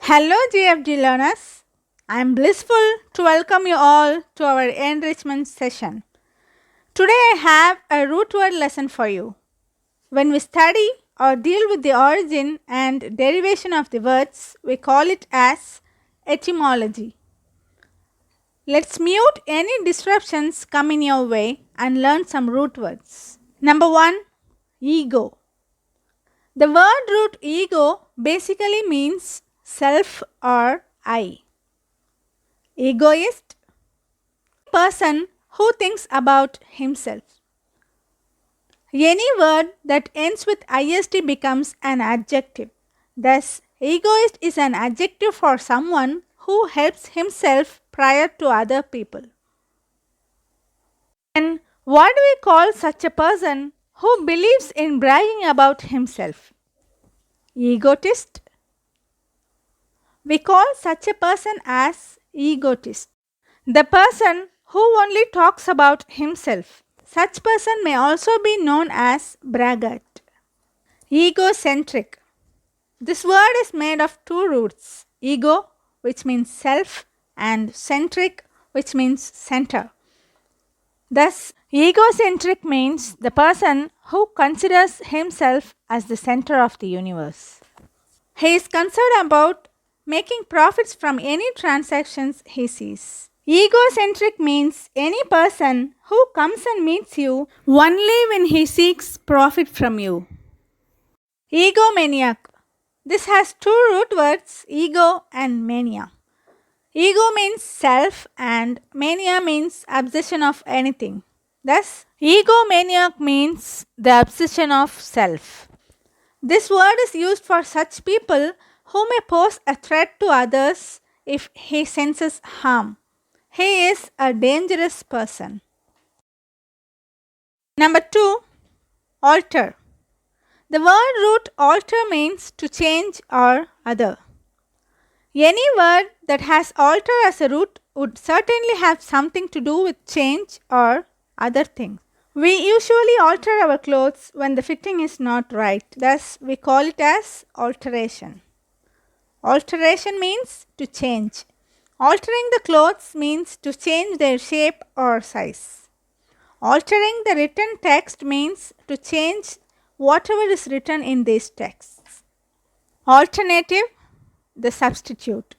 Hello GFG learners, I am blissful to welcome you all to our enrichment session. Today I have a root word lesson for you. When we study or deal with the origin and derivation of the words, we call it as etymology. Let's mute any disruptions come in your way and learn some root words. Number 1, ego. The word root ego basically means self or I. Egoist, person who thinks about himself. Any word that ends with ist becomes an adjective. Thus, egoist is an adjective for someone who helps himself prior to other people. And what do we call such a person who believes in bragging about himself? Egotist. We call such a person as egotist. The person who only talks about himself. Such person may also be known as braggart. Egocentric. This word is made of two roots. Ego, which means self, and centric, which means center. Thus, egocentric means the person who considers himself as the center of the universe. He is concerned about making profits from any transactions he sees. Egocentric means any person who comes and meets you only when he seeks profit from you. Egomaniac. This has two root words, ego and mania. Ego means self and mania means obsession of anything. Thus, egomaniac means the obsession of self. This word is used for such people who may pose a threat to others if he senses harm. He is a dangerous person. Number 2, alter. The word root alter means to change or other. Any word that has alter as a root would certainly have something to do with change or other things. We usually alter our clothes when the fitting is not right. Thus, we call it as alteration. Alteration means to change. Altering the clothes means to change their shape or size. Altering the written text means to change whatever is written in these texts. Alternative, the substitute.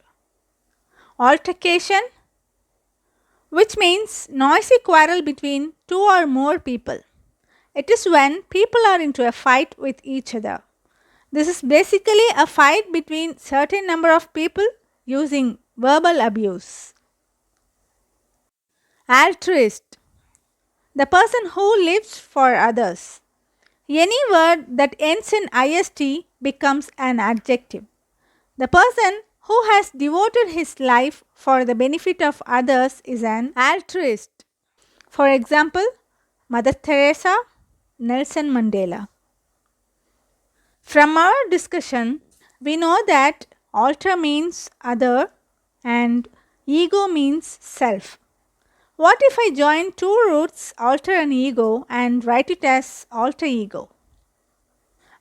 Altercation, which means noisy quarrel between two or more people. It is when people are into a fight with each other. This is basically a fight between certain number of people using verbal abuse. Altruist, the person who lives for others. Any word that ends in ist becomes an adjective. The person who has devoted his life for the benefit of others is an altruist. For example, Mother Teresa, Nelson Mandela. From our discussion, we know that alter means other and ego means self. What if I join two roots, alter and ego, and write it as alter ego?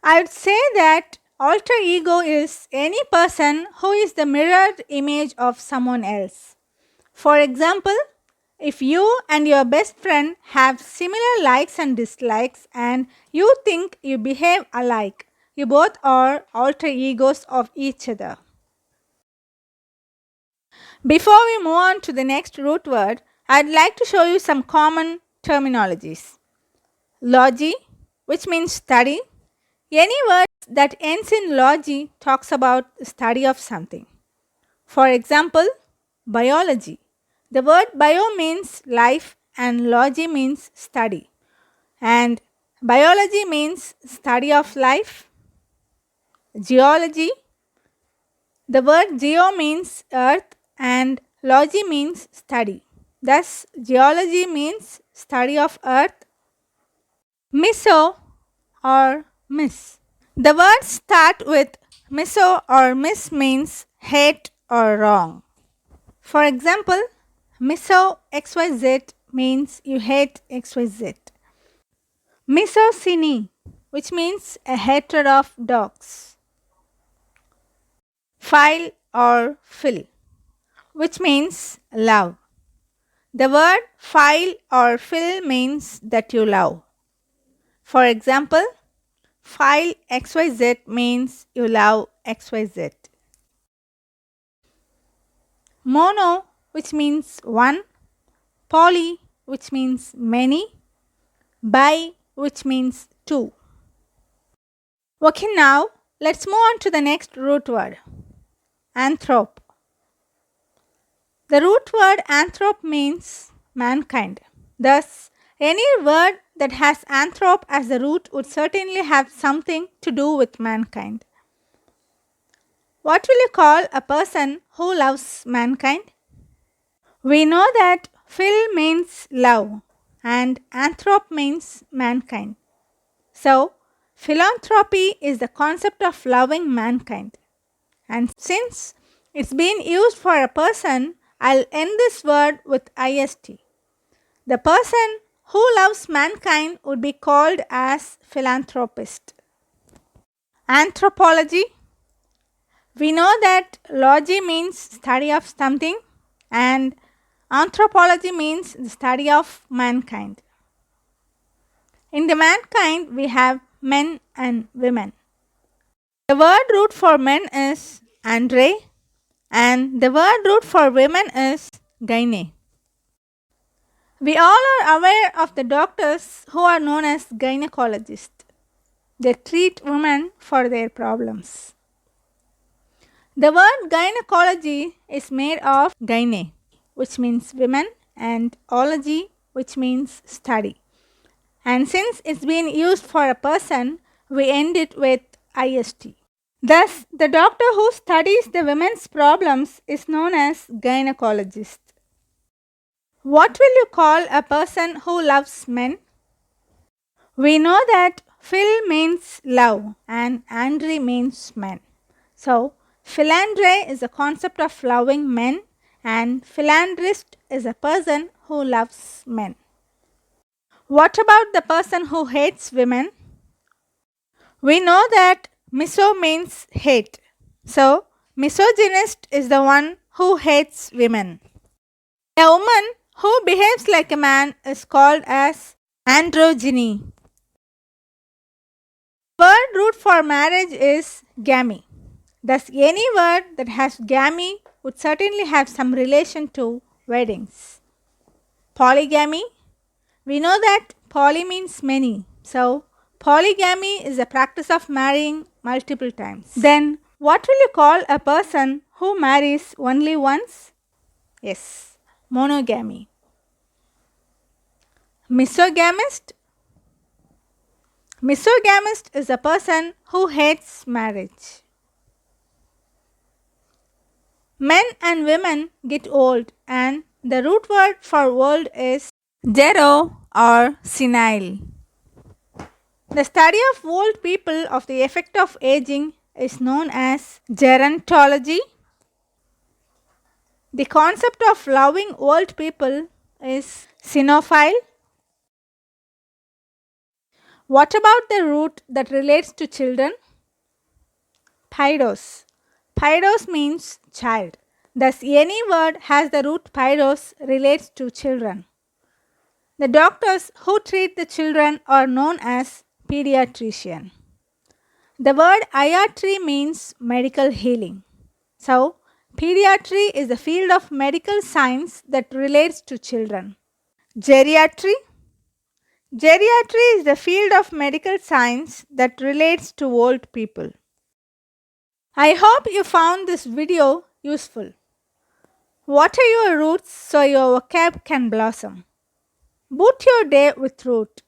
I would say that alter ego is any person who is the mirrored image of someone else. For example, if you and your best friend have similar likes and dislikes and you think you behave alike, you both are alter egos of each other. Before we move on to the next root word, I'd like to show you some common terminologies. Logy, which means study. Any word that ends in logy talks about the study of something. For example, biology. The word bio means life and logy means study. And biology means study of life. Geology. The word geo means earth and logy means study. Thus, geology means study of earth. Miso or miss. The words start with miso or miss means hate or wrong. For example, miso XYZ means you hate XYZ. Misogyny, which means a hatred of dogs. File or fill, which means love. The word file or fill means that you love. For example, file XYZ means you love XYZ. Mono, which means one, poly, which means many, bi, which means two. Okay, now let's move on to the next root word, Anthrop. The root word Anthrop means mankind. Thus, any word that has Anthrop as the root would certainly have something to do with mankind. What will you call a person who loves mankind? We know that phil means love and anthrop means mankind. So, philanthropy is the concept of loving mankind. And since it's been used for a person, I'll end this word with ist. The person who loves mankind would be called as philanthropist. Anthropology. We know that logy means study of something and anthropology means the study of mankind. In the mankind, we have men and women. The word root for men is andre and the word root for women is gyne. We all are aware of the doctors who are known as gynecologists. They treat women for their problems. The word gynecology is made of gyne, which means women, and ology, which means study. And since it's been used for a person, we end it with ist. Thus, the doctor who studies the women's problems is known as gynecologist. What will you call a person who loves men? We know that phil means love and andre means men. So, philandre is a concept of loving men and philandrist is a person who loves men. What about the person who hates women? We know that miso means hate. So, misogynist is the one who hates women. A woman who behaves like a man is called as androgyny. Word root for marriage is gamy. Thus, any word that has gamy would certainly have some relation to weddings. Polygamy. We know that poly means many. So, polygamy is the practice of marrying multiple times. Then, what will you call a person who marries only once? Yes, monogamy. Misogamist. Misogamist is a person who hates marriage. Men and women get old and the root word for old is gero or senile. The study of old people of the effect of aging is known as gerontology. The concept of loving old people is cynophile. What about the root that relates to children? Paidos. Paidos means child. Thus, any word has the root paidos relates to children. The doctors who treat the children are known as pediatrician. The word iatry means medical healing. So, pediatry is the field of medical science that relates to children. Geriatry. Geriatry is the field of medical science that relates to old people. I hope you found this video useful. What are your roots so your vocab can blossom? Boot your day with root.